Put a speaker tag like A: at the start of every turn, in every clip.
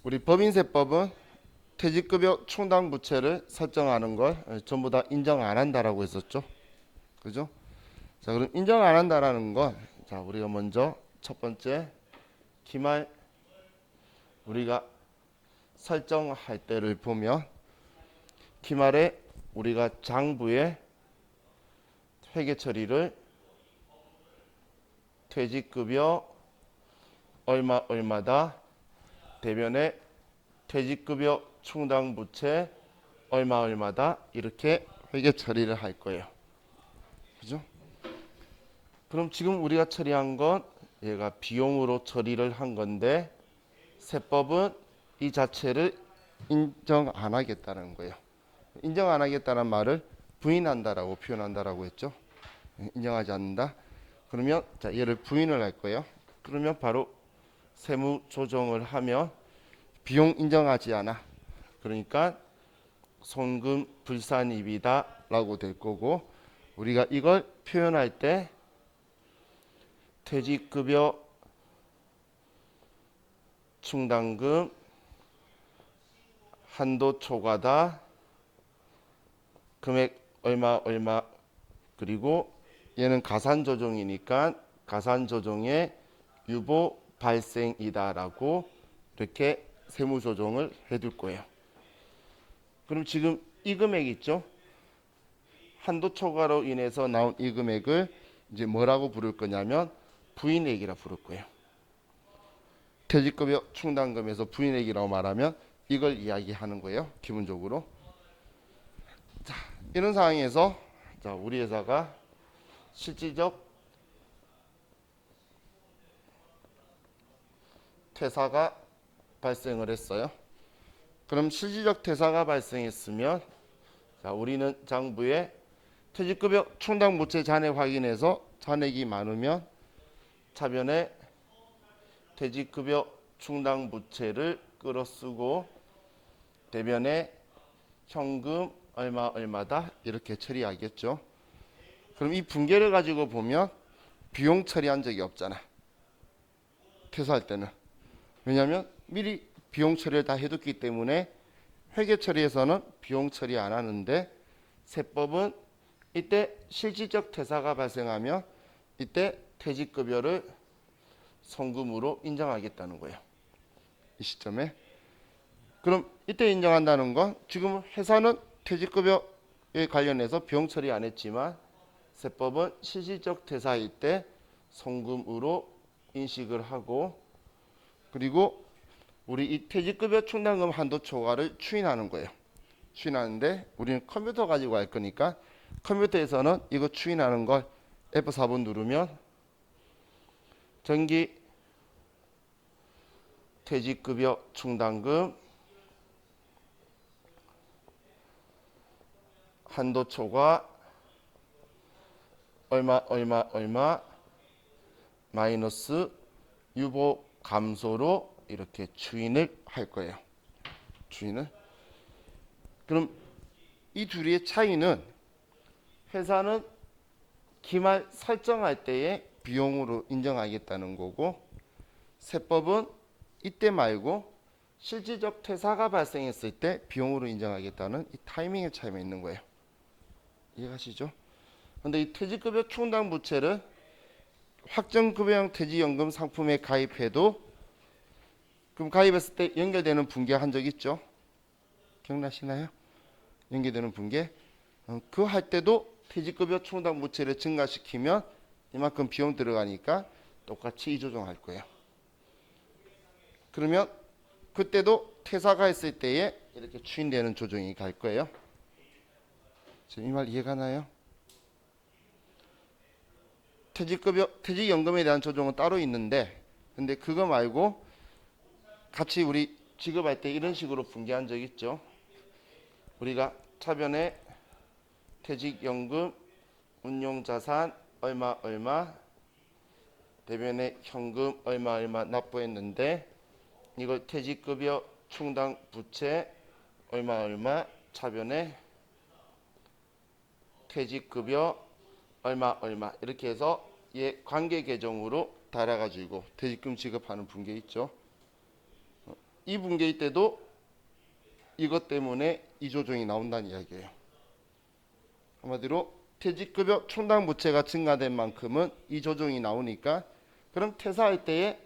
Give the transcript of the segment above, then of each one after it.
A: 우리 법인세법은 퇴직급여 충당 부채를 설정하는 걸 전부 다 인정 안 한다라고 했었죠. 그죠? 자, 그럼 인정 안 한다라는 건, 자, 우리가 먼저 첫 번째 기말 우리가 설정할 때를 보면, 기말에 우리가 장부에 회계 처리를 퇴직급여 얼마다 대변에 퇴직급여 충당 부채 얼마다 이렇게 회계 처리를 할 거예요. 그죠? 그럼 지금 우리가 처리한 건 얘가 비용으로 처리를 한 건데, 세법은 이 자체를 인정 안 하겠다는 거예요. 인정 안 하겠다는 말을 부인한다라고 표현한다라고 했죠. 인정하지 않는다. 그러면 자, 얘를 부인을 할 거예요. 그러면 바로 세무 조정을 하면 비용 인정하지 않아. 그러니까 손금 불산입이다 라고 될 거고, 우리가 이걸 표현할 때 퇴직급여 충당금 한도 초과다 금액 얼마 그리고 얘는 가산조정이니까 가산조정의 유보 발생이다라고 이렇게 세무조정을 해둘 거예요. 그럼 지금 이 금액 있죠? 한도 초과로 인해서 나온 이 금액을 이제 뭐라고 부를 거냐면 부인액이라 부를 거예요. 퇴직급여 충당금에서 부인액이라고 말하면 이걸 이야기하는 거예요. 기본적으로. 자, 이런 상황에서 자, 우리 회사가 실질적 퇴사가 발생을 했어요. 그럼 실질적 퇴사가 발생했으면, 자, 우리는 장부에 퇴직급여 충당 부채 잔액 확인해서 잔액이 많으면 차변에 퇴직급여 충당 부채를 끌어쓰고 대변에 현금 얼마다 이렇게 처리하겠죠. 그럼 이 분계를 가지고 보면 비용 처리한 적이 없잖아. 퇴사할 때는. 왜냐하면 미리 비용 처리를 다 해뒀기 때문에 회계 처리에서는 비용 처리 안 하는데, 세법은 이때 실질적 퇴사가 발생하면 이때 퇴직급여를 송금으로 인정하겠다는 거예요. 이 시점에. 그럼 이때 인정한다는 건 지금 회사는 퇴직급여에 관련해서 비용 처리 안 했지만 세법은 실질적 퇴사일 때 송금으로 인식을 하고, 그리고 우리 이 퇴직급여 충당금 한도 초과를 추인하는 거예요. 추인하는데 우리는 컴퓨터 가지고 할 거니까 컴퓨터에서는 이거 추인하는 걸 F4번 누르면 정기 퇴직급여 충당금 한도 초과 얼마 마이너스 유보 감소로 이렇게 추인을 할 거예요. 추인을. 그럼 이 둘의 차이는, 회사는 기말 설정할 때에 비용으로 인정하겠다는 거고, 세법은 이때 말고 실질적 퇴사가 발생했을 때 비용으로 인정하겠다는 이 타이밍의 차이가 있는 거예요. 이해가시죠? 근데 이 퇴직급여 충당 부채를 확정급여형 퇴직연금 상품에 가입해도, 그럼 가입했을 때 연결되는 분계 한 적 있죠? 기억나시나요? 연결되는 분계. 그 할 때도 퇴직급여 충당 부채를 증가시키면 이만큼 비용 들어가니까 똑같이 이조정할 거예요. 그러면 그때도 퇴사가 했을 때에 이렇게 추인되는 조정이 갈 거예요. 지금 이 말 이해가나요? 퇴직연금에 대한 조정은 따로 있는데, 근데 그거 말고 같이 우리 지급할 때 이런 식으로 분계한 적 있죠. 우리가 차변에 퇴직연금 운용자산 얼마 대변에 현금 얼마 납부했는데, 이걸 퇴직급여 충당 부채 얼마 차변에 퇴직급여 얼마 이렇게 해서 얘 관계 계정으로 달아가지고 퇴직금 지급하는 분계 있죠. 2분기일 때도 이것 때문에 이조정이 나온다는 이야기예요. 한마디로 퇴직급여 충당 부채가 증가된 만큼은 이조정이 나오니까 그럼 퇴사할 때에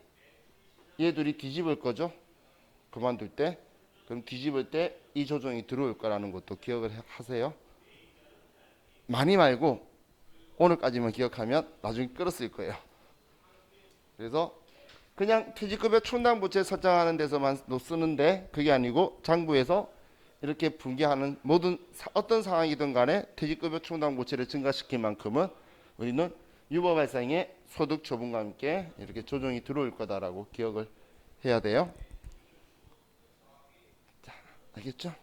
A: 얘들이 뒤집을 거죠. 그만둘 때. 그럼 뒤집을 때 이조정이 들어올 거라는 것도 기억을 하세요. 많이 말고 오늘까지만 기억하면 나중에 끌었을 거예요. 그래서 그냥 퇴직급여 충당 부채 설정하는 데서만 쓰는데 그게 아니고 장부에서 이렇게 분기하는 모든 어떤 상황이든 간에 퇴직급여 충당 부채를 증가시킨 만큼은 우리는 유보 발생의 소득 처분과 함께 이렇게 조정이 들어올 거다라고 기억을 해야 돼요. 자, 알겠죠?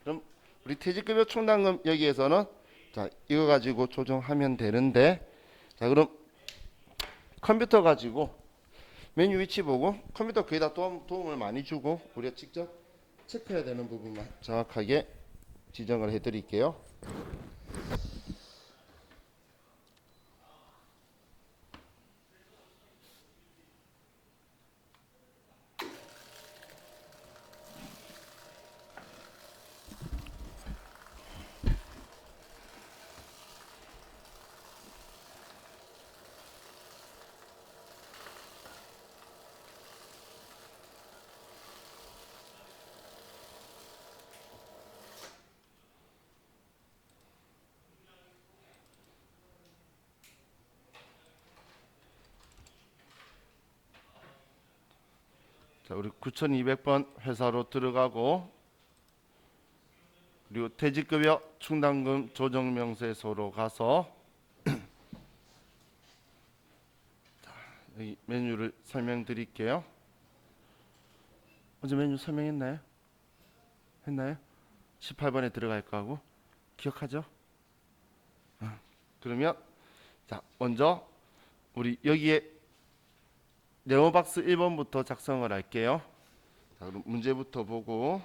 A: 그럼 우리 퇴직급여 충당금 여기에서는 자 이거 가지고 조정하면 되는데 자 그럼 컴퓨터 가지고 메뉴 위치 보고 컴퓨터 거의 다 도움을 많이 주고 우리가 직접 체크해야 되는 부분만 정확하게 지정을 해 드릴게요. 자, 우리 9200번 회사로 들어가고 그리고 퇴직급여 충당금 조정명세서로 가서 자, 여기 메뉴를 설명드릴게요. 어제 메뉴 설명했나요? 했나요? 18번에 들어갈 거하고 기억하죠? 그러면 자 먼저 우리 여기에 네모박스 1번부터 작성을 할게요. 자, 그럼 문제부터 보고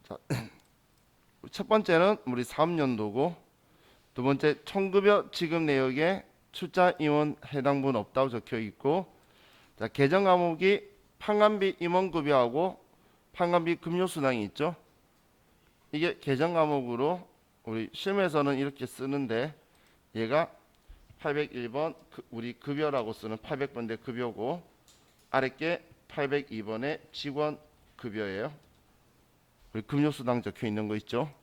A: 자, 첫 번째는 우리 3년도고 두 번째 총급여 지급 내역에 출자 임원 해당분 없다고 적혀 있고 자, 개정 과목이 판관비 임원급여하고 판관비 급료수당이 있죠. 이게 개정 과목으로 우리 시험에서는 이렇게 쓰는데 얘가 801번 우리 급여라고 쓰는 800번대 급여고 아랫게 802번의 직원 급여예요. 우리 급료수당 적혀 있는 거 있죠.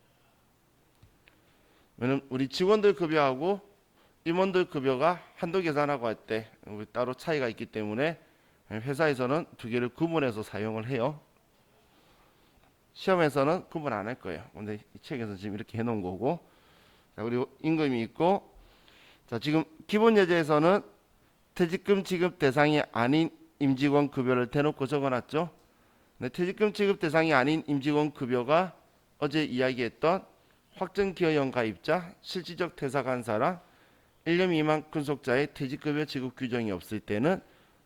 A: 왜냐면 우리 직원들 급여하고 임원들 급여가 한도 계산하고 할 때 우리 따로 차이가 있기 때문에 회사에서는 두 개를 구분해서 사용을 해요. 시험에서는 구분 안 할 거예요. 근데 이 책에서 지금 이렇게 해놓은 거고 자, 그리고 임금이 있고 자, 지금 기본 예제에서는 퇴직금 지급 대상이 아닌 임직원 급여를 대놓고 적어놨죠. 근데 퇴직금 지급 대상이 아닌 임직원 급여가 어제 이야기했던 확정기여형 가입자, 실질적 퇴사 간사랑 1년 미만 근속자의 퇴직급여 지급 규정이 없을 때는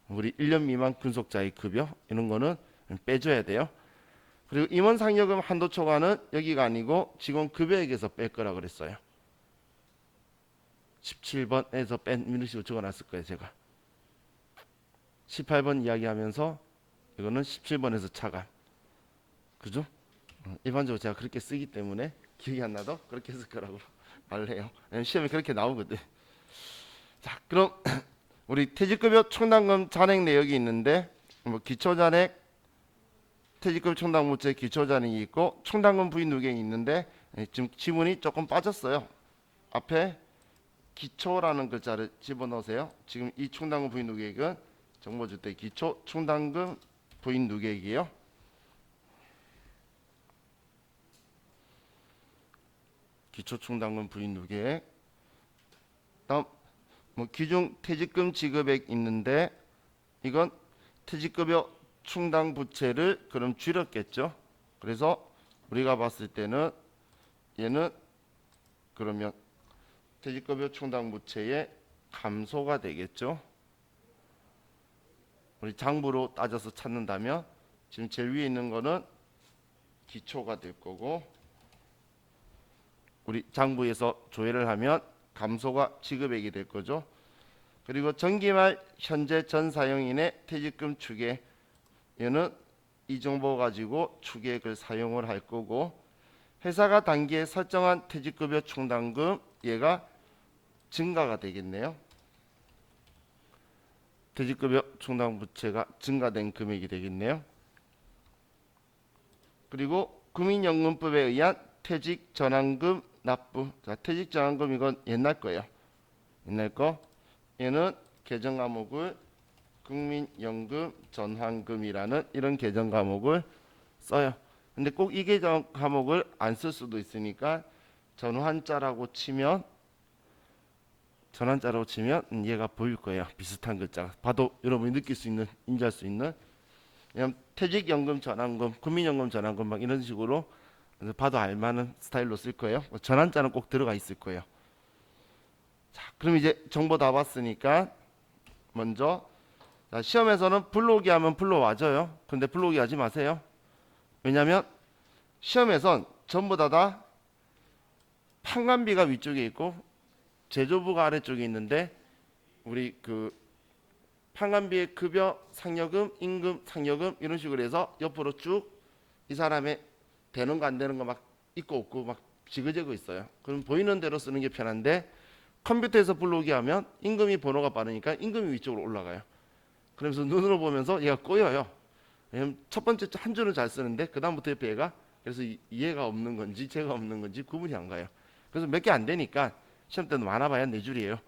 A: 우리 1년 미만 근속자의 급여 이런 거는 빼줘야 돼요. 그리고 임원 상여금 한도 초과는 여기가 아니고 직원 급여액에서 뺄 거라 그랬어요. 17번에서 뺀 이런 식으로 적어놨을 거예요. 제가 18번 이야기하면서 이거는 17번에서 차감. 그죠? 일반적으로 제가 그렇게 쓰기 때문에 기억이 안 나도 그렇게 했을 거라고 말을 해요. 시험에 그렇게 나오거든. 자, 그럼 우리 퇴직급여 충당금 잔액 내역이 있는데 뭐 기초잔액, 퇴직급여 충당부채 기초잔액이 있고 충당금 부인 누계이 있는데 지금 지문이 조금 빠졌어요. 앞에 기초라는 글자를 집어넣으세요. 지금 이 충당금 부인 누계액은 정보주택 기초 충당금 부인 누계액이에요. 기초 충당금 부인 누계액. 다음 뭐 기중 퇴직금 지급액 있는데 이건 퇴직급여 충당 부채를 그럼 줄였겠죠. 그래서 우리가 봤을 때는 얘는 그러면 퇴직급여 충당 부채의 감소가 되겠죠. 우리 장부로 따져서 찾는다면 지금 제일 위에 있는 거는 기초가 될 거고 우리 장부에서 조회를 하면 감소가 지급액이 될 거죠. 그리고 정기말 현재 전 사용인의 퇴직금 추계, 얘는 이 정보 가지고 추계액을 사용을 할 거고, 회사가 단기에 설정한 퇴직급여 충당금, 얘가 증가가 되겠네요. 퇴직급여 충당 부채가 증가된 금액이 되겠네요. 그리고 국민연금법에 의한 퇴직전환금 납부. 자, 퇴직전환금 이건 옛날 거예요. 옛날 거. 얘는 개정 과목을 국민연금 전환금이라는 이런 개정 과목을 써요. 근데 꼭 이 개정 과목을 안 쓸 수도 있으니까 전환자라고 치면 얘가 보일 거예요. 비슷한 글자가. 봐도 여러분이 느낄 수 있는, 인지할 수 있는. 왜냐면 퇴직연금 전환금, 국민연금 전환금 막 이런 식으로 봐도 알만한 스타일로 쓸 거예요. 전환자는 꼭 들어가 있을 거예요. 자, 그럼 이제 정보 다 봤으니까 먼저, 자, 시험에서는 불러오기 하면 불러와줘요. 근데 불러오기 하지 마세요. 왜냐면 시험에선 전부 다 판관비가 위쪽에 있고 제조부가 아래쪽에 있는데, 우리 그 판관비의 급여, 상여금, 임금, 상여금 이런 식으로 해서 옆으로 쭉 이 사람의 되는 거 안 되는 거 막 있고 없고 막 지그재그 있어요. 그럼 보이는 대로 쓰는 게 편한데, 컴퓨터에서 불러오기 하면 임금이 번호가 빠르니까 임금이 위쪽으로 올라가요. 그러면서 눈으로 보면서 얘가 꼬여요. 왜냐면 첫 번째 한 줄은 잘 쓰는데 그 다음부터 옆에 얘가, 그래서 이해가 없는 건지 제가 없는 건지 구분이 안 가요. 그래서 몇 개 안 되니까 시험 때는 많아봐야 4줄이에요.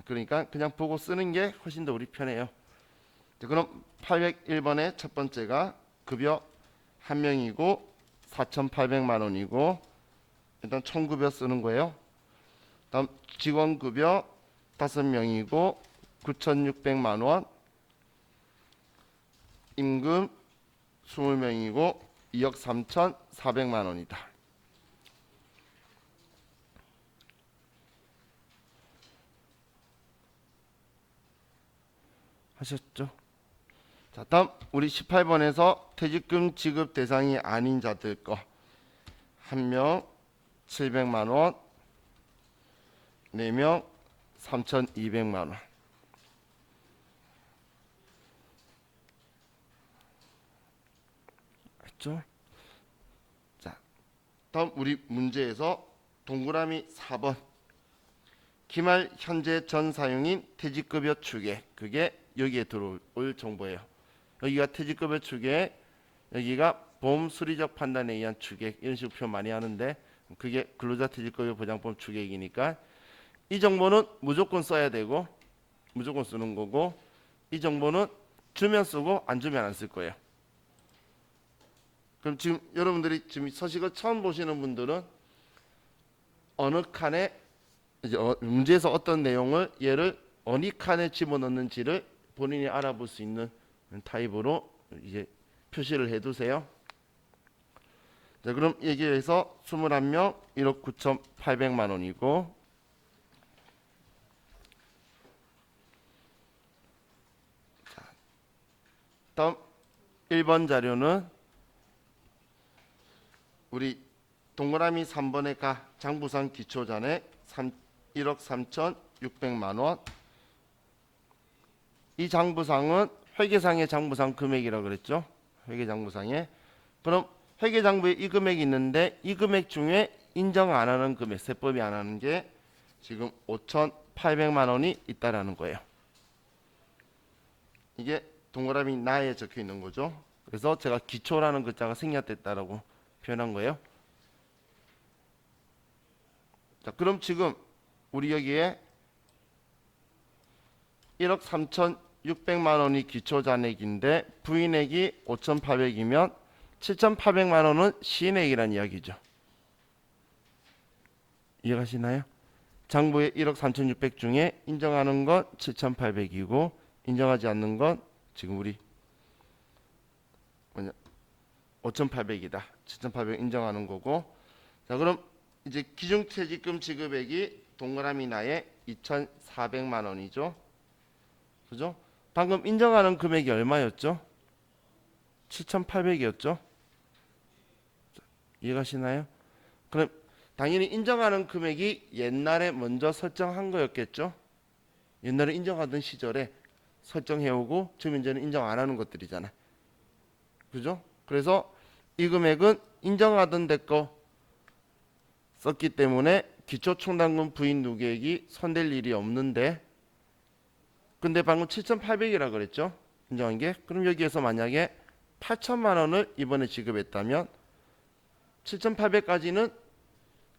A: 그러니까 그냥 보고 쓰는 게 훨씬 더 우리 편해요. 자, 그럼 801번의 첫 번째가 급여 한 명이고 4,800만 원이고, 일단 총급여 쓰는 거예요. 다음 직원급여 5명이고 9,600만 원, 임금 20명이고 2억 3,400만 원이다. 하셨죠? 자, 다음 우리 18번에서 퇴직금 지급 대상이 아닌 자들 거. 한 명 700만 원, 4명 3,200만 원. 맞죠? 자, 다음 우리 문제에서 동그라미 4번. 기말 현재 전 사용인 퇴직급여 추계. 그게 여기에 들어올 정보예요. 여기가 퇴직급여 추계, 여기가 보험 수리적 판단에 의한 추계, 이런 식으로 표현 많이 하는데 그게 근로자 퇴직급여 보장법 추계이니까 이 정보는 무조건 써야 되고 무조건 쓰는 거고, 이 정보는 주면 쓰고 안 주면 안 쓸 거예요. 그럼 지금 여러분들이 지금 서식을 처음 보시는 분들은 어느 칸에 이제 문제에서 어떤 내용을 얘를 어느 칸에 집어넣는지를 본인이 알아볼 수 있는 타입으로 이제 표시를 해두세요. 자, 그럼 여기에서 21명 1억 9,800만 원이고, 자, 다음 1번 자료는 우리 동그라미 3번에 가 장부상 기초잔액 1억 3,600만 원. 이 장부상은 회계상의 장부상 금액이라고 그랬죠. 회계장부상에. 그럼 회계장부에 이 금액이 있는데 이 금액 중에 인정 안 하는 금액, 세법이 안 하는 게 지금 5,800만 원이 있다라는 거예요. 이게 동그라미 나에 적혀 있는 거죠. 그래서 제가 기초라는 글자가 생략됐다라고 표현한 거예요. 자, 그럼 지금 우리 여기에 1억 3,600만 원이 기초잔액인데 부인액이 5,800이면 7,800만 원은 시인액이라는 이야기죠. 이해가시나요? 장부의 1억 3,600 중에 인정하는 건 7,800이고 인정하지 않는 건 지금 우리 5,800이다. 7,800 인정하는 거고. 자, 그럼 이제 기준퇴직금 지급액이 동그라미 나에 2,400만 원이죠. 그죠? 방금 인정하는 금액이 얼마였죠? 7,800이었죠. 이해가시나요? 그럼 당연히 인정하는 금액이 옛날에 먼저 설정한 거였겠죠. 옛날에 인정하던 시절에 설정해오고 지금 이제는 인정 안 하는 것들이잖아. 그죠? 그래서 이 금액은 인정하던 데 거 썼기 때문에 기초충당금 부인 누계액이 손댈 일이 없는데, 근데 방금 7,800이라 그랬죠? 인정한 게. 그럼 여기에서 만약에 8천만 원을 이번에 지급했다면 7,800까지는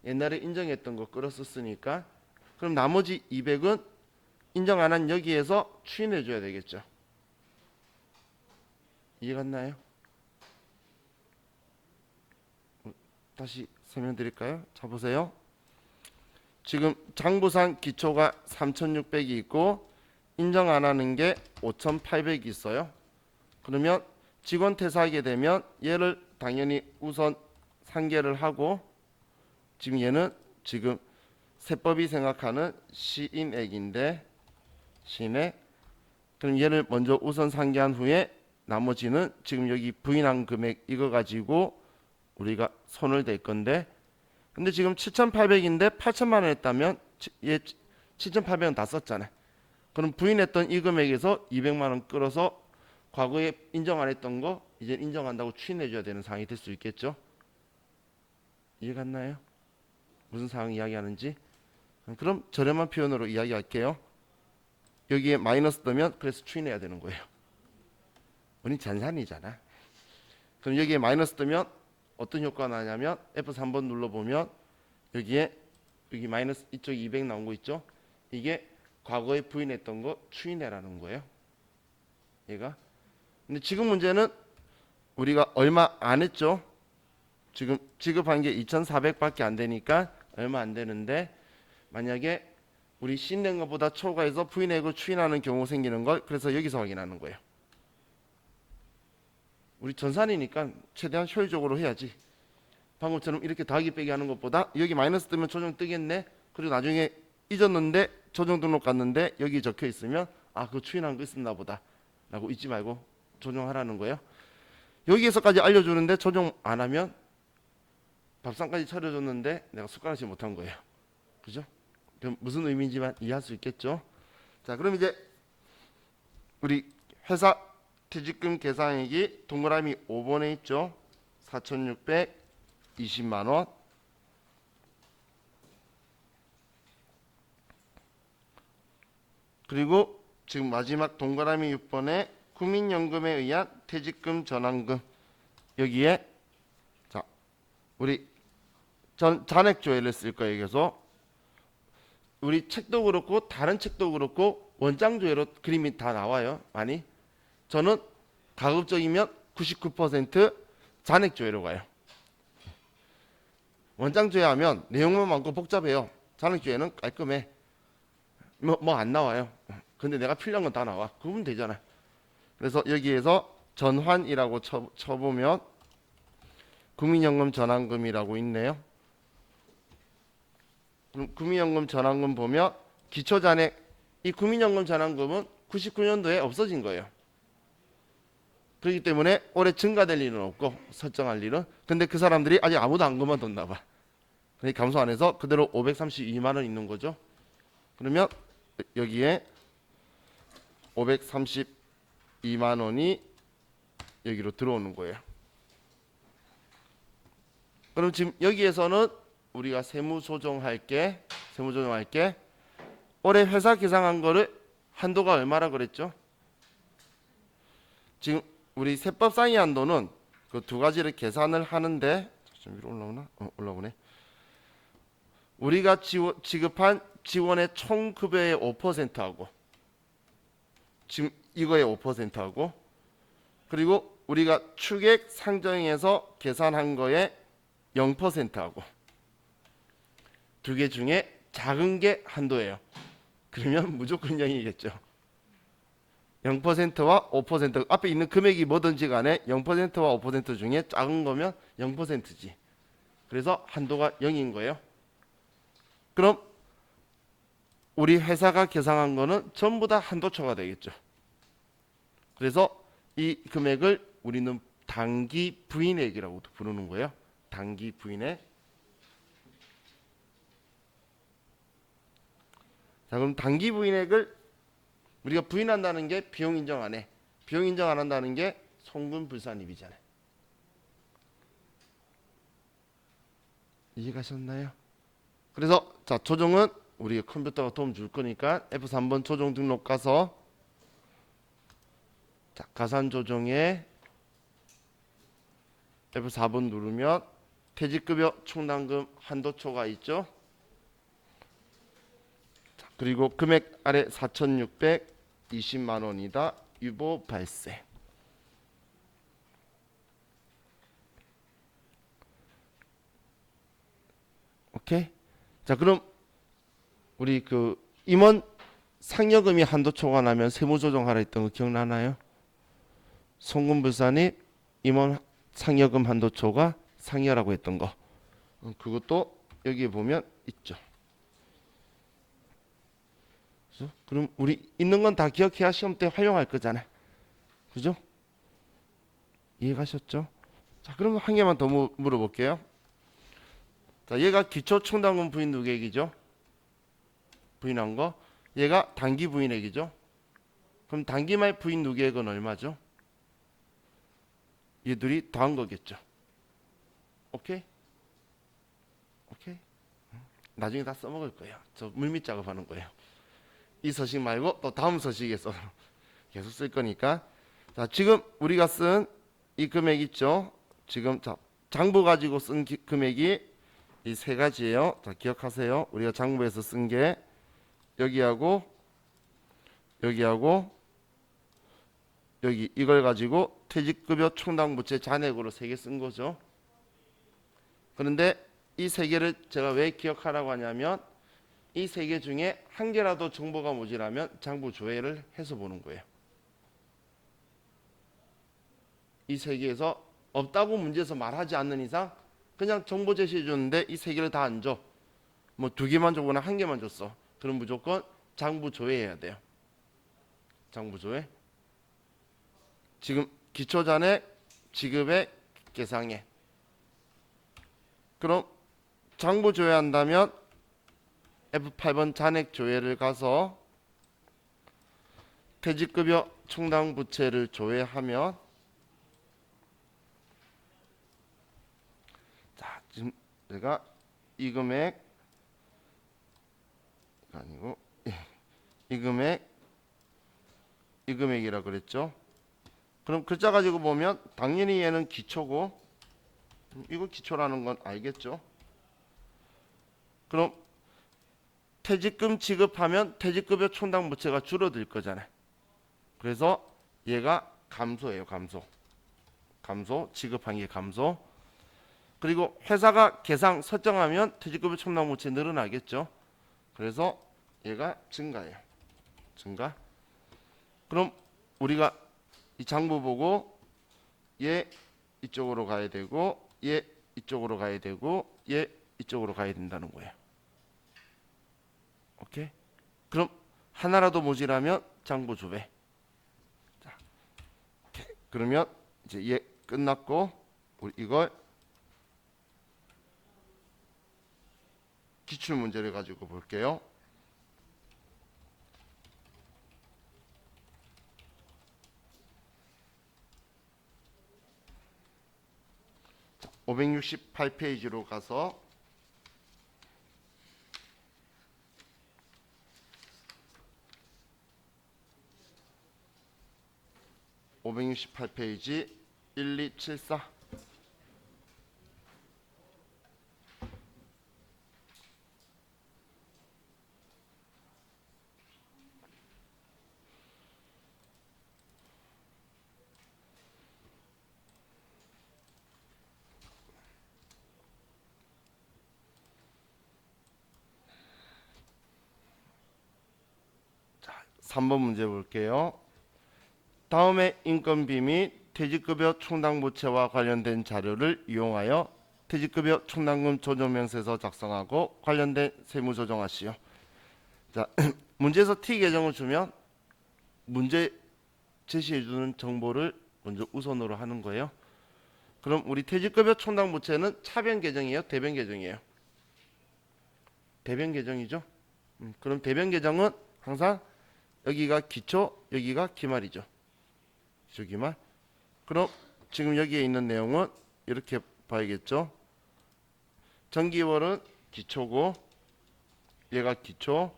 A: 옛날에 인정했던 거 끌었었으니까, 그럼 나머지 200은 인정 안 한 여기에서 추인해 줘야 되겠죠. 이해갔나요? 다시 설명드릴까요? 자 보세요. 지금 장부상 기초가 3,600이 있고 인정 안 하는 게 5,800이 있어요. 그러면 직원 퇴사하게 되면 얘를 당연히 우선 상계를 하고, 지금 얘는 지금 세법이 생각하는 시인액인데 시인액, 그럼 얘를 먼저 우선 상계한 후에 나머지는 지금 여기 부인한 금액 이거 가지고 우리가 손을 댈 건데, 근데 지금 7,800인데 8천만 원 했다면 얘 7,800원 다 썼잖아요. 그럼 부인했던 이 금액에서 200만 원 끌어서 과거에 인정 안 했던 거 이제 인정한다고 추인해 줘야 되는 상황이 될 수 있겠죠. 이해갔나요? 무슨 상황 이야기하는지. 그럼 저렴한 표현으로 이야기할게요. 여기에 마이너스 뜨면 그래서 추인해야 되는 거예요. 우린 잔산이잖아. 그럼 여기에 마이너스 뜨면 어떤 효과가 나냐면 F3번 눌러보면 여기에 여기 마이너스 이쪽 200 나온 거 있죠. 이게 과거에 부인했던 거 추인해라는 거예요. 얘가. 근데 지금 문제는 우리가 얼마 안 했죠. 지금 지급한 게 2,400밖에 안 되니까 얼마 안 되는데, 만약에 우리 씬낸 것보다 초과해서 부인액을 추인하는 경우 생기는 걸 그래서 여기서 확인하는 거예요. 우리 전산이니까 최대한 효율적으로 해야지. 방금처럼 이렇게 더하기 빼기 하는 것보다 여기 마이너스 뜨면 조정 뜨겠네. 그리고 나중에 잊었는데 조정 등록 갔는데 여기 적혀 있으면 아 그거 추인한 거 있었나 보다 라고 잊지 말고 조정하라는 거예요. 여기에서까지 알려주는데 조정 안 하면 밥상까지 차려줬는데 내가 숟가락질 못한 거예요. 그죠? 그럼 무슨 의미인지만 이해할 수 있겠죠? 자, 그럼 이제 우리 회사 퇴직금 계산액이 동그라미 5번에 있죠. 4,620만 원. 그리고 지금 마지막 동그라미 6번에 국민연금에 의한 퇴직금 전환금. 여기에 자 우리 잔액조회를 쓸 거예요. 그래서 우리 책도 그렇고 다른 책도 그렇고 원장조회로 그림이 다 나와요. 많이. 저는 가급적이면 99% 잔액조회로 가요. 원장조회하면 내용만 많고 복잡해요. 잔액조회는 깔끔해. 뭐 안 나와요. 근데 내가 필요한 건 다 나와. 그러면 되잖아. 그래서 여기에서 전환이라고 쳐보면 국민연금 전환금이라고 있네요. 그럼 국민연금 전환금 보면 기초잔액, 이 국민연금 전환금은 99년도에 없어진 거예요. 그렇기 때문에 올해 증가될 일은 없고 설정할 일은. 근데 그 사람들이 아직 아무도 안 그만뒀나 봐. 그러니까 감소 안 해서 그대로 532만 원 있는 거죠. 그러면 여기에 532만 원이 여기로 들어오는 거예요. 그럼 지금 여기에서는 우리가 세무조정할 게 올해 회사 계상한 거를 한도가 얼마라 그랬죠? 지금 우리 세법 상위 한도는 그 두 가지를 계산을 하는데 좀 위로 올라오나? 올라오네. 우리가 지급한 지원의 총 급여의 5%하고 지금 이거의 5%하고 그리고 우리가 추객 상정해서 계산한 거의 0%하고 두 개 중에 작은 게 한도예요. 그러면 무조건 0이겠죠. 0%와 5% 앞에 있는 금액이 뭐든지 간에 0%와 5% 중에 작은 거면 0%지. 그래서 한도가 0인 거예요. 그럼 우리 회사가 계상한 거는 전부 다 한도초가 되겠죠. 그래서 이 금액을 우리는 단기 부인액이라고 부르는 거예요. 단기 부인액. 자, 그럼 단기 부인액을 우리가 부인한다는 게 비용 인정 안 해. 비용 인정 안 한다는 게 송금불산입이잖아요. 이해가셨나요? 그래서 자, 조정은 우리 컴퓨터가 도움 줄 거니까 F3번 조정 등록 가서 자, 가산 조정에 F4번 누르면 퇴직급여 충당금 한도초가 있죠. 자, 그리고 금액 아래 4,620만 원이다. 유보 발생. 오케이. 자, 그럼 우리 그 임원 상여금이 한도초가 나면 세무조정하라 했던 거 기억나나요? 송금불산이 임원 상여금 한도초가 상여라고 했던 거. 그것도 여기에 보면 있죠. 그죠? 그럼 우리 있는 건 다 기억해야 시험 때 활용할 거잖아요. 그죠? 이해가셨죠? 자, 그럼 한 개만 더 물어볼게요. 자, 얘가 기초충당금 부인 누계액이죠. 부인한 거. 얘가 단기 부인액이죠. 그럼 단기말 부인 누계액은 얼마죠? 얘들이 더한 거겠죠. 오케이? 오케이? 나중에 다 써먹을 거예요. 저 물밑 작업하는 거예요. 이 서식 말고 또 다음 서식에서 계속 쓸 거니까. 자, 지금 우리가 쓴 이 금액 있죠. 지금 자, 장부 가지고 쓴 금액이 이 세 가지예요. 자, 기억하세요. 우리가 장부에서 쓴 게 여기하고 여기하고 여기 이걸 가지고 퇴직급여 충당부채 잔액으로 세 개 쓴 거죠. 그런데 이 세 개를 제가 왜 기억하라고 하냐면 이 세 개 중에 한 개라도 정보가 모자라면 장부 조회를 해서 보는 거예요. 이 세 개에서 없다고 문제에서 말하지 않는 이상 그냥 정보 제시해 줬는데 이 세 개를 다 안 줘. 뭐 두 개만 줬거나 한 개만 줬어. 그럼 무조건 장부 조회해야 돼요. 장부 조회. 지금 기초잔액, 지급액, 계상액. 그럼 장부 조회한다면 F8번 잔액 조회를 가서 퇴직급여 충당부채를 조회하면 자, 지금 제가 이 금액 아니고 이 금액이라 그랬죠. 그럼 글자 가지고 보면 당연히 얘는 기초고 이거 기초라는 건 알겠죠. 그럼 퇴직금 지급하면 퇴직급여 충당부채가 줄어들 거잖아요. 그래서 얘가 감소예요. 감소 지급한 게 감소. 그리고 회사가 계상 설정하면 퇴직급여 충당부채 늘어나겠죠. 그래서 얘가 증가예요. 증가. 그럼 우리가 이 장부 보고 얘 이쪽으로 가야 되고 얘 이쪽으로 가야 되고 얘 이쪽으로 가야 된다는 거예요. 오케이? 그럼 하나라도 모자라면 장부 조회. 자, 오케이. 그러면 이제 얘 끝났고 우리 이걸 기출 문제를 가지고 볼게요. 568페이지로 가서 (568페이지) 1274 3번 문제 볼게요. 다음의 인건비 및 퇴직급여 충당부채와 관련된 자료를 이용하여 퇴직급여 충당금 조정명세서 작성하고 관련된 세무 조정하시오. 자, 문제에서 T 계정을 주면 문제 제시해주는 정보를 먼저 우선으로 하는 거예요. 그럼 우리 퇴직급여 충당부채는 차변 계정이에요? 대변 계정이에요? 대변 계정이죠. 그럼 대변 계정은 항상 여기가 기초, 여기가 기말이죠. 기초 기말. 그럼 지금 여기에 있는 내용은 이렇게 봐야겠죠. 정기월은 기초고 얘가 기초,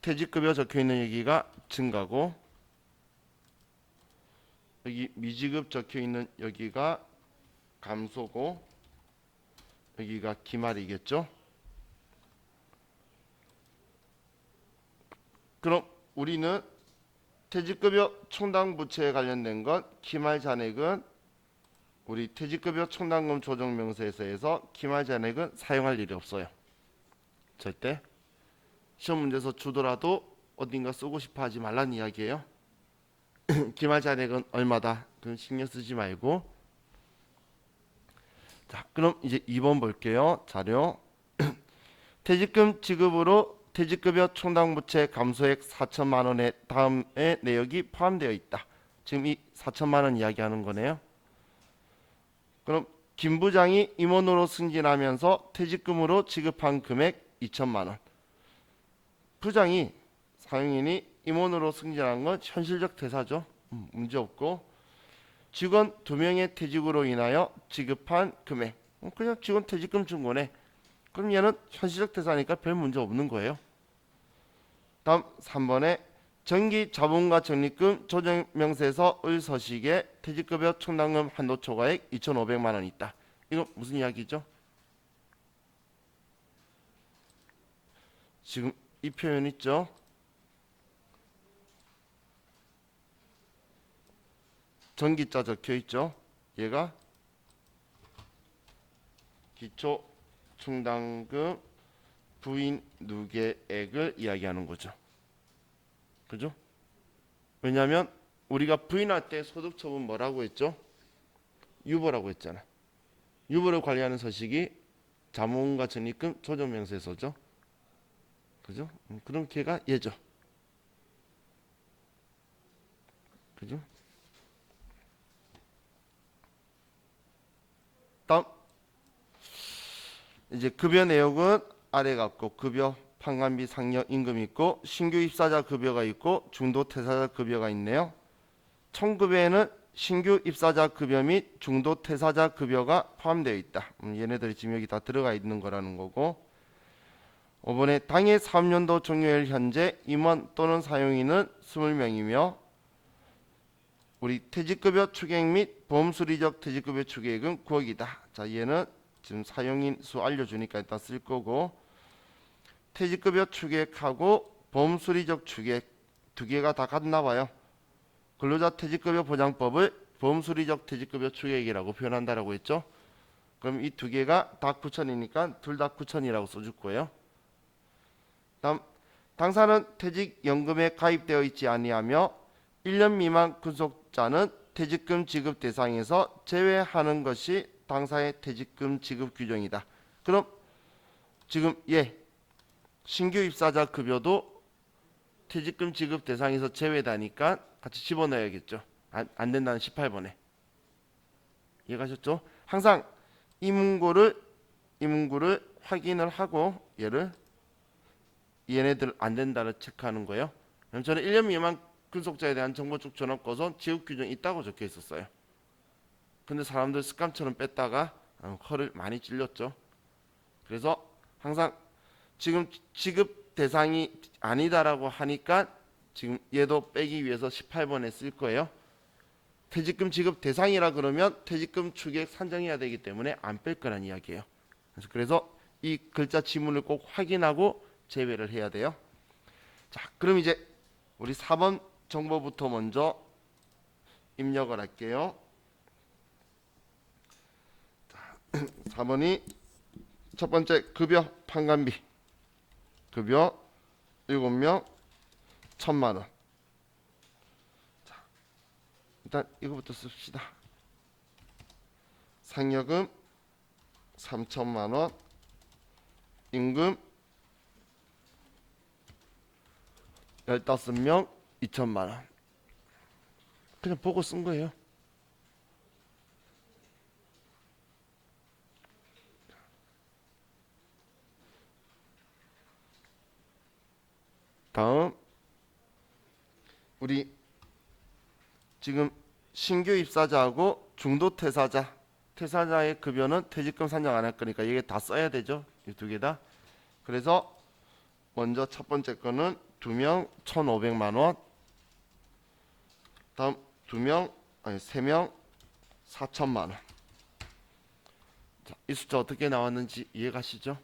A: 퇴직급여 적혀있는 여기가 증가고 여기 미지급 적혀있는 여기가 감소고 여기가 기말이겠죠. 그럼 우리는 퇴직급여 충당부채에 관련된 건 기말 잔액은 우리 퇴직급여 충당금 조정명세서에서 기말 잔액은 사용할 일이 없어요. 절대. 시험 문제에서 주더라도 어딘가 쓰고 싶어 하지 말라는 이야기예요. 기말 잔액은 얼마다. 그건 신경 쓰지 말고. 자, 그럼 이제 2번 볼게요. 자료. 퇴직금 지급으로 퇴직급여 충당부채 감소액 4천만 원의 다음의 내역이 포함되어 있다. 지금 이 4천만 원 이야기하는 거네요. 그럼 김 부장이 임원으로 승진하면서 퇴직금으로 지급한 금액 2천만 원. 부장이 사용인이 임원으로 승진한 건 현실적 대사죠. 문제없고 직원 2명의 퇴직으로 인하여 지급한 금액 그냥 직원 퇴직금 준 거네. 그럼 얘는 현실적 대사니까 별 문제 없는 거예요. 다음 3번에 정기 자본과 적립금 조정명세서 의서식에 퇴직급여 충당금 한도 초과액 2,500만 원 있다. 이거 무슨 이야기죠? 지금 이 표현 있죠? 전기자 적혀 있죠? 얘가 기초 충당금 부인 누계액을 이야기하는 거죠. 그죠? 왜냐하면 우리가 부인할 때 소득처분 뭐라고 했죠? 유보라고 했잖아. 유보를 관리하는 서식이 자본과 적립금 조정명세서죠. 그죠? 그럼 걔가 얘죠. 그죠? 다음 이제 급여 내역은 아래 같고 급여, 판관비, 상여, 임금 있고 신규 입사자 급여가 있고 중도 퇴사자 급여가 있네요. 총급여에는 신규 입사자 급여 및 중도 퇴사자 급여가 포함되어 있다. 얘네들이 지금 여기 다 들어가 있는 거라는 거고 5번에 당해 사업연도 종료일 현재 임원 또는 사용인은 20명이며 우리 퇴직급여 추계액 및 보험수리적 퇴직급여 추계액은 9억이다. 자, 얘는 지금 사용인 수 알려주니까 일단 쓸 거고 퇴직급여 추계액하고 보험수리적 추계액 두 개가 다 같나 봐요. 근로자 퇴직급여 보장법을 보험수리적 퇴직급여 추계액이라고 표현한다라고 했죠. 그럼 이 두 개가 다 9천이니까 둘 다 9천이라고 써줄 거예요. 다음 당사는 퇴직연금에 가입되어 있지 아니하며 1년 미만 근속자는 퇴직금 지급 대상에서 제외하는 것이 당사의 퇴직금 지급 규정이다. 그럼 지금 신규 입사자 급여도 퇴직금 지급 대상에서 제외다니까 같이 집어넣어야겠죠. 안 된다는 18번에. 이해가셨죠? 항상 이 문구를 확인을 하고 얘네들 안 된다를 체크하는 거예요. 그럼 저는 1년 미만 근속자에 대한 정보 쪽 전업 거선 지급 규정이 있다고 적혀 있었어요. 근데 사람들 습관처럼 뺐다가 허를 많이 찔렸죠. 그래서 항상 지금 지급 대상이 아니다라고 하니까 지금 얘도 빼기 위해서 18번에 쓸 거예요. 퇴직금 지급 대상이라 그러면 퇴직금 추계액 산정해야 되기 때문에 안 뺄 거란 이야기예요. 그래서 이 글자 지문을 꼭 확인하고 제외를 해야 돼요. 자, 그럼 이제 우리 4번 정보부터 먼저 입력을 할게요. 자, 4번이 첫 번째 급여 판관비 급여 7명 1,000만 원. 자, 일단 이거부터 씁시다. 상여금 3,000만 원, 임금 15명 2,000만 원. 그냥 보고 쓴 거예요. 다음 우리 지금 신규 입사자하고 중도 퇴사자의 급여는 퇴직금 산정 안 할 거니까 이게 다 써야 되죠. 이 두 개 다. 그래서 먼저 첫 번째 거는 2명 1,500만 원. 다음 3명 4천만 원. 자, 이 숫자 어떻게 나왔는지 이해가시죠?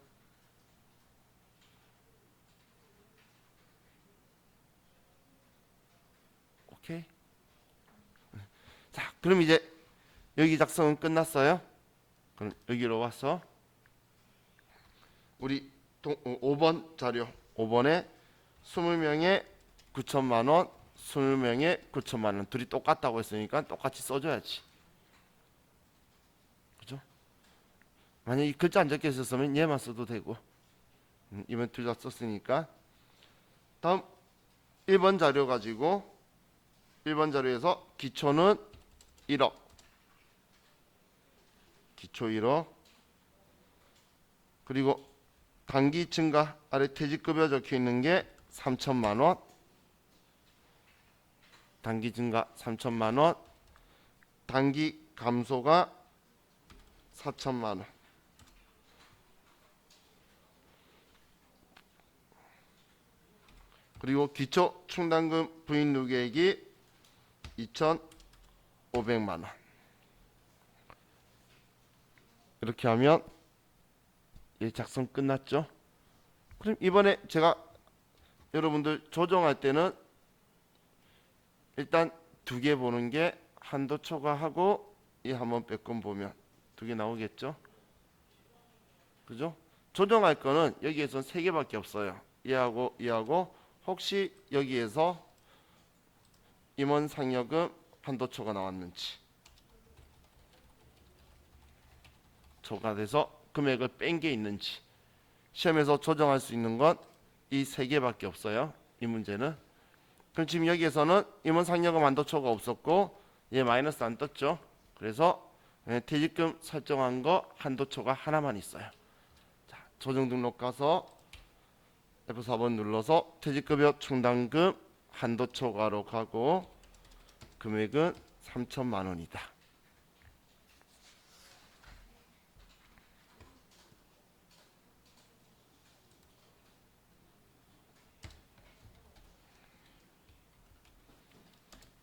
A: 오케이. 자, 그럼 이제 여기 작성은 끝났어요. 그럼 여기로 와서 우리 5번 자료 5번에 20명에 9천만 원, 20명에 9천만 원 둘이 똑같다고 했으니까 똑같이 써줘야지. 그죠? 만약에 글자 안 적혀 있었으면 얘만 써도 되고 이번 둘 다 썼으니까. 다음 1번 자료 가지고 1번 자료에서 기초는 1억, 기초 1억, 그리고 단기 증가 아래 퇴직급여 적혀 있는 게 3천만 원, 단기 증가 3천만 원, 단기 감소가 4천만 원. 그리고 기초 충당금 부인 누계액이 2,500만 원. 이렇게 하면 이 작성 끝났죠. 그럼 이번에 제가 여러분들 조정할 때는 일단 두 개 보는 게 한도 초과하고 이 한번 빼꼼 보면 두 개 나오겠죠. 그죠? 조정할 거는 여기에선 세 개밖에 없어요. 얘하고 얘하고 혹시 여기에서 임원 상여금 한도초가 나왔는지, 초과돼서 금액을 뺀 게 있는지. 시험에서 조정할 수 있는 건 이 세 개밖에 없어요. 이 문제는. 그럼 지금 여기에서는 임원 상여금 한도초가 없었고 얘 마이너스 안 떴죠. 그래서 퇴직금 설정한 거 한도초가 하나만 있어요. 자, 조정 등록 가서 F4번 눌러서 퇴직급여 충당금 한도초과로 가고 금액은 3천만 원이다.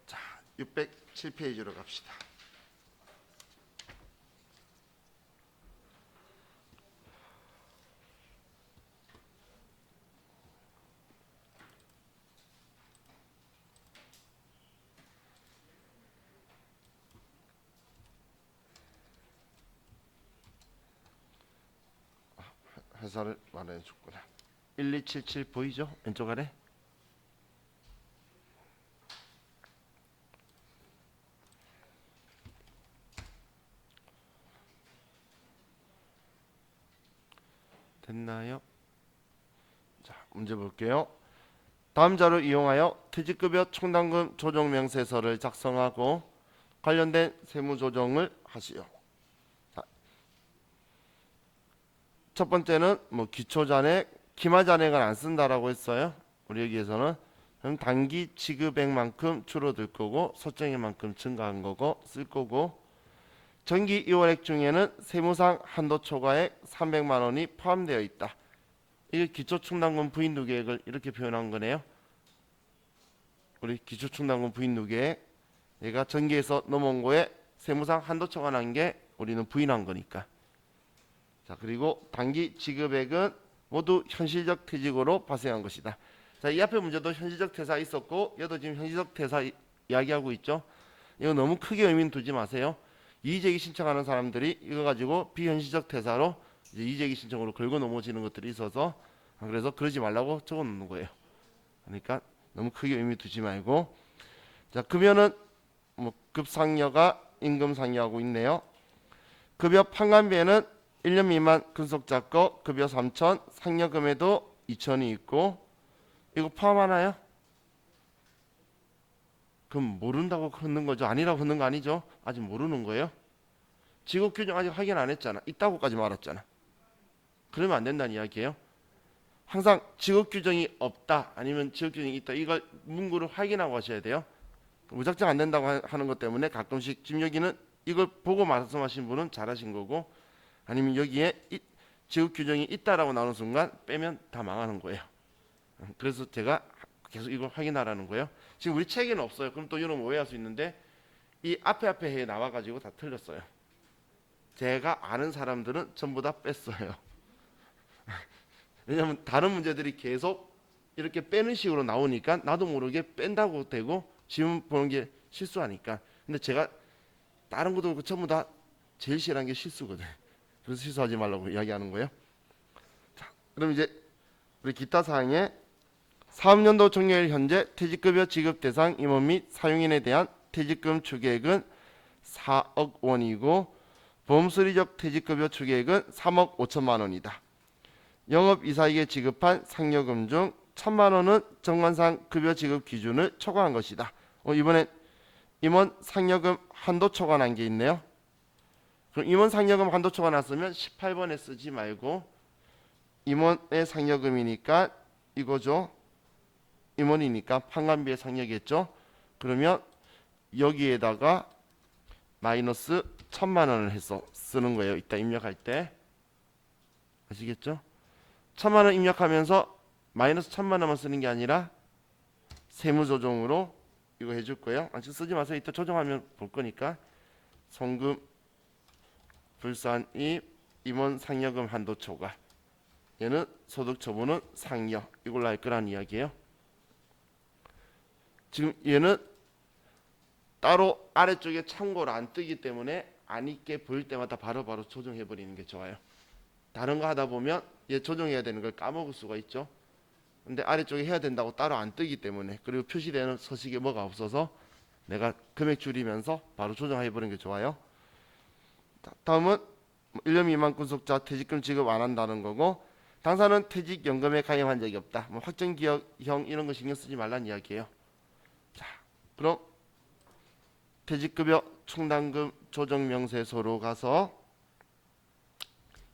A: 자, 607페이지로 갑시다. 회사를 말해 줬구나. 1277 보이죠? 왼쪽 아래. 됐나요? 자, 문제 볼게요. 다음 자료 이용하여 퇴직급여 충당금 조정 명세서를 작성하고 관련된 세무 조정을 하시오. 자, 첫 번째는 뭐 기초 잔액, 기말 잔액을 안 쓴다라고 했어요. 우리 여기에서는 그럼 단기 지급액만큼 줄어들 거고 설정액만큼 증가한 거고 쓸 거고, 정기 2월액 중에는 세무상 한도 초과액 300만 원이 포함되어 있다. 이게 기초충당금 부인 누계액을 이렇게 표현한 거네요. 우리 기초충당금 부인 누계액, 얘가 정기에서 넘어온 거에 세무상 한도 초과한 게 우리는 부인한 거니까. 자, 그리고 단기 지급액은 모두 현실적 퇴직으로 발생한 것이다. 자, 이 앞에 문제도 현실적 퇴사 있었고 얘도 지금 현실적 퇴사 이야기하고 있죠. 이거 너무 크게 의미는 두지 마세요. 이의제기 신청하는 사람들이 이거 가지고 비현실적 퇴사로 이제 이의제기 신청으로 걸고 넘어지는 것들이 있어서, 그래서 그러지 말라고 적어 놓는 거예요. 그러니까 너무 크게 의미 두지 말고. 자, 급여는 뭐 급상여가 임금상여하고 있네요. 급여 판관비에는 1년 미만 근속자 거 급여 3천, 상여금에도 2천이 있고, 이거 포함하나요? 그럼 모른다고 긋는 거죠? 아니라고 긋는 거 아니죠? 아직 모르는 거예요. 직업 규정 아직 확인 안 했잖아. 있다고까지 말했잖아. 그러면 안 된다는 이야기예요. 항상 직업 규정이 없다 아니면 직업 규정이 있다 이걸 문구를 확인하고 하셔야 돼요. 무작정 안 된다고 하는 것 때문에 가끔씩 지금 여기는 이걸 보고 말씀하신 분은 잘하신 거고 아니면 여기에 직업 규정이 있다라고 나오는 순간 빼면 다 망하는 거예요. 그래서 제가 계속 이걸 확인하라는 거예요. 지금 우리 책에는 없어요. 그럼 또 여러분 오해할 수 있는데 이 앞에 해 나와가지고 다 틀렸어요. 제가 아는 사람들은 전부 다 뺐어요. 왜냐하면 다른 문제들이 계속 이렇게 빼는 식으로 나오니까 나도 모르게 뺀다고 되고 지금 보는 게 실수하니까. 근데 제가 다른 것도 그렇고 전부 다 제일 싫어하는 게 실수거든. 그래서 실수하지 말라고 이야기하는 거예요. 자, 그럼 이제 우리 기타 사항에 사업연도 종료일 현재 퇴직급여 지급 대상 임원 및 사용인에 대한 퇴직금 추계액은 4억 원이고 보험수리적 퇴직급여 추계액은 3억 5천만 원이다. 영업이사에게 지급한 상여금 중 1,000만 원은 정관상 급여 지급 기준을 초과한 것이다. 이번엔 임원 상여금 한도 초과한 게 있네요. 그럼 임원 상여금 한도 초과났으면 18번에 쓰지 말고 임원의 상여금이니까 이거죠. 임원이니까 판관비의 상여겠죠. 그러면 여기에다가 마이너스 1,000만 원을 해서 쓰는 거예요. 이따 입력할 때. 아시겠죠? 1,000만 원 입력하면서 마이너스 1,000만 원만 쓰는 게 아니라 세무조정으로 이거 해줄 거예요. 아직 쓰지 마세요. 이따 조정하면 볼 거니까. 송금 불산입 임원 상여금 한도 초과. 얘는 소득 처분은 상여. 이걸로 할 거란 이야기예요. 지금 얘는 따로 아래쪽에 참고로 안 뜨기 때문에 안 있게 보일 때마다 바로바로 조정해 버리는 게 좋아요. 다른 거 하다 보면 얘 조정해야 되는 걸 까먹을 수가 있죠. 근데 아래쪽에 해야 된다고 따로 안 뜨기 때문에 그리고 표시되는 서식에 뭐가 없어서 내가 금액 줄이면서 바로 조정해 버리는 게 좋아요. 다음은 1년 미만 근속자 퇴직금 지급 안 한다는 거고 당사는 퇴직연금에 가입한 적이 없다. 확정기여형 이런 거 신경 쓰지 말란 이야기예요. 자, 그럼 퇴직급여 충당금 조정명세서로 가서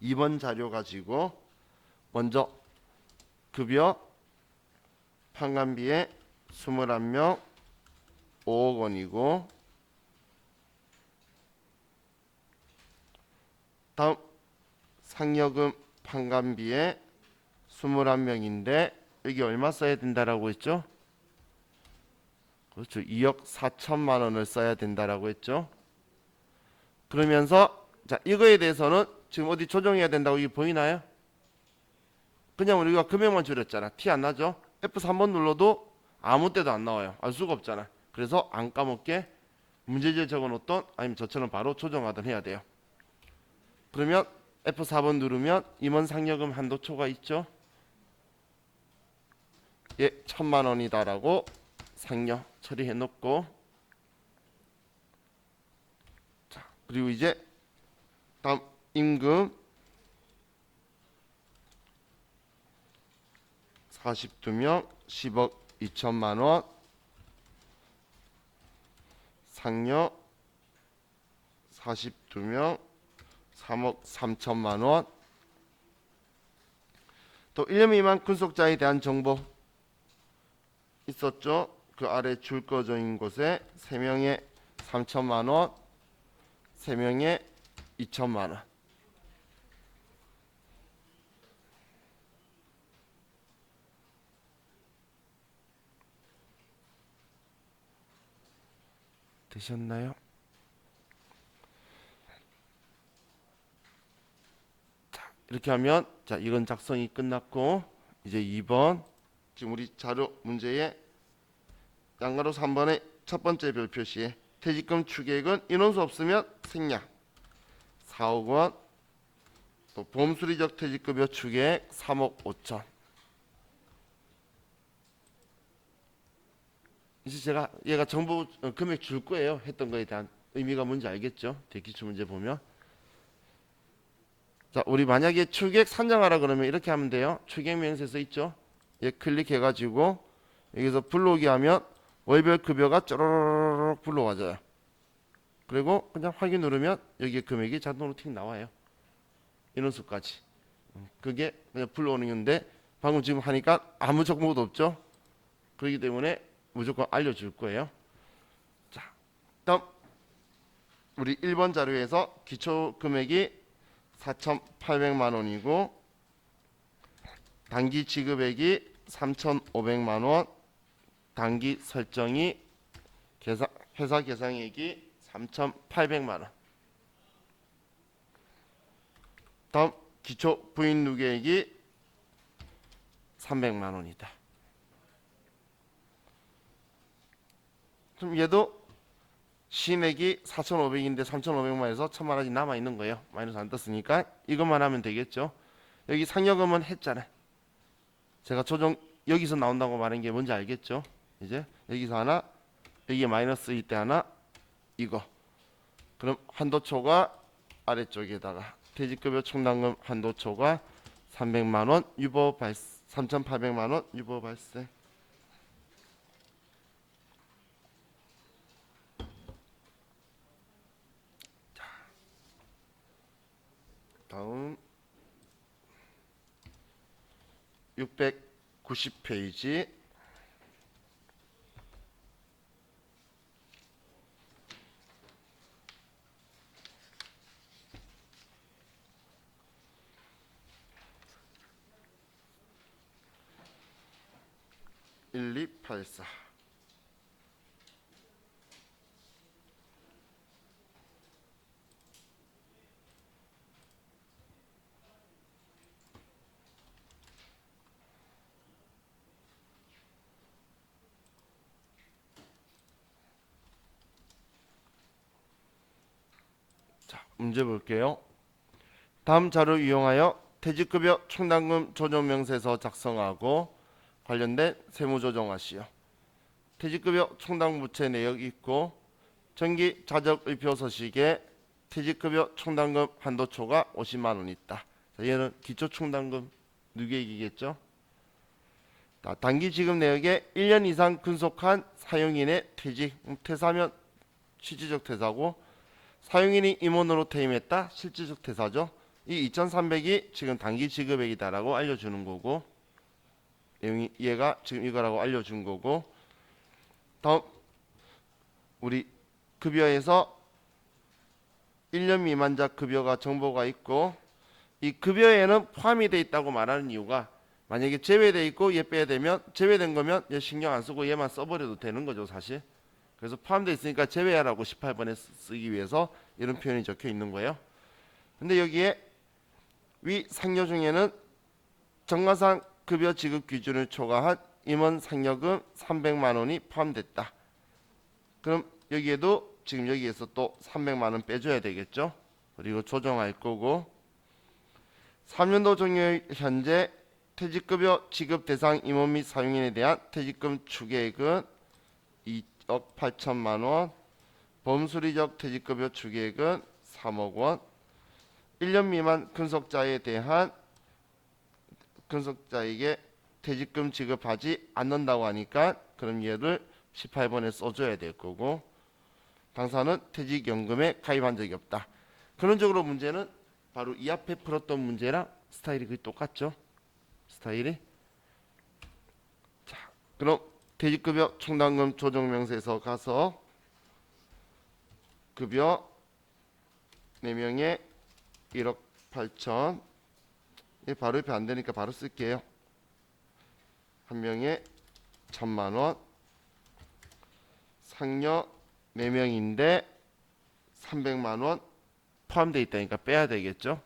A: 2번 자료 가지고 먼저 급여 판관비에 21명 5억 원이고 다음 상여금 판관비에 21명인데 여기 얼마 써야 된다라고 했죠? 그렇죠. 2억 4천만 원을 써야 된다라고 했죠. 그러면서 자 이거에 대해서는 지금 어디 조정해야 된다고 이게 보이나요? 그냥 우리가 금액만 줄였잖아. 티 안 나죠? F3번 눌러도 아무 때도 안 나와요. 알 수가 없잖아. 그래서 안 까먹게 문제지에 적어놓던 아니면 저처럼 바로 조정하든 해야 돼요. 그러면 F4번 누르면 임원 상여금 한도 초과 있죠? 예, 1,000만 원이다라고 상여 처리해 놓고 자 그리고 이제 다음 임금 42명 10억 2천만 원 상여 42명 3억 3천만 원 또 1년 미만 근속자에 대한 정보 있었죠? 그 아래 줄 거져인 곳에 3명에 3천만 원 3명에 2천만 원 되셨나요? 자, 이렇게 하면 자, 이건 작성이 끝났고 이제 2번 지금 우리 자료 문제에 양가로 3번의 첫 번째 별 표시에 퇴직금 추계액은 인원수 없으면 생략 4억 원 또 보험수리적 퇴직급여 추계액 3억 5천 이제 제가 얘가 정보 금액 줄 거예요. 했던 거에 대한 의미가 뭔지 알겠죠? 대기출 문제 보면 자 우리 만약에 추계액 산정하라 그러면 이렇게 하면 돼요. 추계액 명세 써 있죠? 얘 클릭해 가지고 여기서 불러오기 하면 월별 급여가 쪼르륵 불러와져요. 그리고 그냥 확인 누르면 여기에 금액이 자동으로 틱 나와요. 인원수까지. 그게 그냥 불러오는 건데 방금 지금 하니까 아무 정보도 없죠. 그렇기 때문에 무조건 알려줄 거예요. 자, 다음 우리 1번 자료에서 기초 금액이 4,800만 원이고 단기 지급액이 3,500만 원, 단기 설정이 회사 계상액이 3,800만 원. 다음 기초 부인 누계액이 300만 원이다. 그럼 얘도 시액이 4,500인데 3,500만에서 1,000만 원이 남아 있는 거예요. 마이너스 안 떴으니까 이것만 하면 되겠죠. 여기 상여금은 했잖아요. 제가 조정 여기서 나온다고 말한 게 뭔지 알겠죠? 이제 여기서 하나, 여기에 마이너스일 때 하나, 이거. 그럼 한도초가 아래쪽에다가 퇴직급여 충당금 한도초가 300만 원 유보 발생, 3,800만 원 유보 발생. 다음 690페이지 (1, 2, 8, 4) 자, 문제 볼게요. 다음 자료 이용하여 퇴직급여 충당금 조정명세서 작성하고 관련된 세무조정하시오. 퇴직급여 충당부채 내역이 있고 정기 자적의표 서식에 퇴직급여 충당금 한도초가 50만 원 있다. 자, 얘는 기초충당금 누계액이겠죠. 단기 지급 내역에 1년 이상 근속한 사용인의 퇴직, 퇴사면 실질적 퇴사고 사용인이 임원으로 퇴임했다. 실질적 퇴사죠. 이 2,300이 지금 단기 지급액이다라고 알려주는 거고 내용이 얘가 지금 이거라고 알려준 거고 다음 우리 급여에서 1년 미만자 급여가 정보가 있고 이 급여에는 포함이 돼 있다고 말하는 이유가 만약에 제외돼 있고 얘 빼야 되면 제외된 거면 얘 신경 안 쓰고 얘만 써버려도 되는 거죠 사실. 그래서 포함되어 있으니까 제외하라고 18번에 쓰기 위해서 이런 표현이 적혀 있는 거예요. 근데 여기에 위 상여 중에는 정가상 급여 지급 기준을 초과한 임원 상여금 300만 원이 포함됐다. 그럼 여기에도 지금 여기에서 또 300만 원 빼줘야 되겠죠. 그리고 조정할 거고 3년도 종료일 현재 퇴직급여 지급 대상 임원 및 사용인에 대한 퇴직금 추계액은 2억 8천만 원, 범수리적 퇴직급여 추계액은 3억 원, 1년 미만 근속자에 대한 근속자에게 퇴직금 지급하지 않는다고 하니까 그럼 얘를 18번에 써줘야 될 거고 당사는 퇴직연금에 가입한 적이 없다. 근원적으로 문제는 바로 이 앞에 풀었던 문제랑 스타일이 거의 똑같죠. 스타일이. 자, 그럼 퇴직급여 충당금 조정명세서 가서 급여 4명에 1억 8천 바로 옆에 안 되니까 바로 쓸게요. 한 명에 1,000만 원 상여 4명인데 300만 원 포함되어 있다니까 빼야 되겠죠.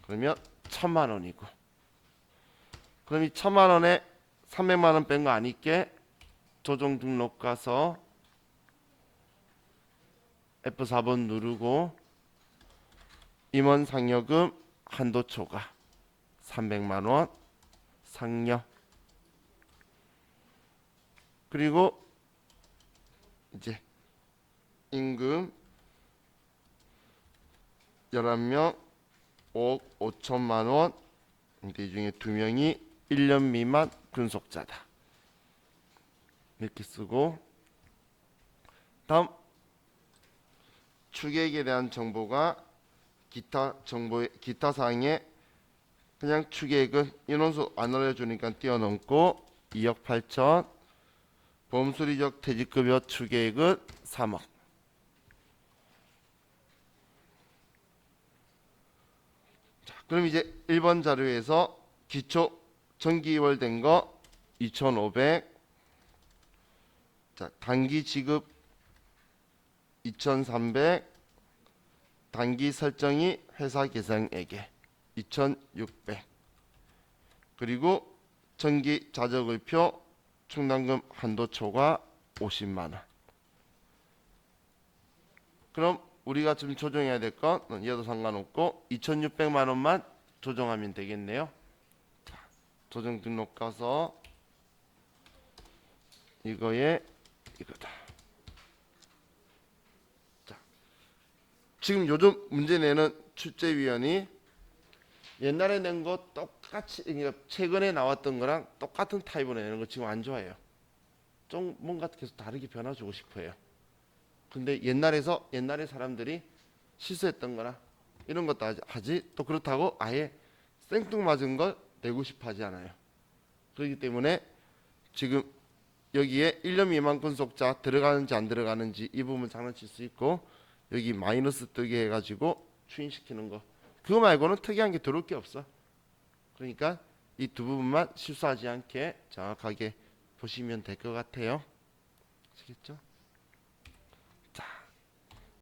A: 그러면 1,000만 원이고 그럼 이 1,000만 원에 300만 원 뺀 거 아니께 조정 등록 가서 F4번 누르고 임원 상여금 한도초가 300만 원 상여 그리고 이제 임금 11명 5억 5천만 원 이 중에 2명이 1년 미만 근속자다. 이렇게 쓰고 다음 추계액에 대한 정보가 기타 사항에 그냥 추계액은 인원수 안 알려주니까 뛰어넘고 2억 8천. 보험수리적 퇴직급여 추계액은 3억. 자, 그럼 이제 1번 자료에서 기초 정기월 된 거 2,500. 자, 단기 지급 2,300. 단기 설정이 회사 계상액에 2,600. 그리고 정기 자적을표 충당금 한도 초과 50만 원. 그럼 우리가 지금 조정해야 될 건 얘도 상관없고 2,600만 원만 조정하면 되겠네요. 자, 조정 등록 가서 이거에 이거다. 자, 지금 요즘 문제 내는 출제위원이 옛날에 낸 거 똑같이, 그러니까 최근에 나왔던 거랑 똑같은 타입으로 내는 거 지금 안 좋아해요. 좀 뭔가 계속 다르게 변화주고 싶어요. 근데 옛날에 사람들이 실수했던 거나 이런 것도 하지, 또 그렇다고 아예 생뚱맞은 걸 내고 싶어 하지 않아요. 그렇기 때문에 지금 여기에 1년 미만 근속자 들어가는지 안 들어가는지 이 부분 장난칠 수 있고, 여기 마이너스 뜨게 해가지고 추인시키는 거, 그거 말고는 특이한 게 들어올 게 없어. 그러니까 이 두 부분만 실수하지 않게 정확하게 보시면 될 것 같아요. 아시겠죠?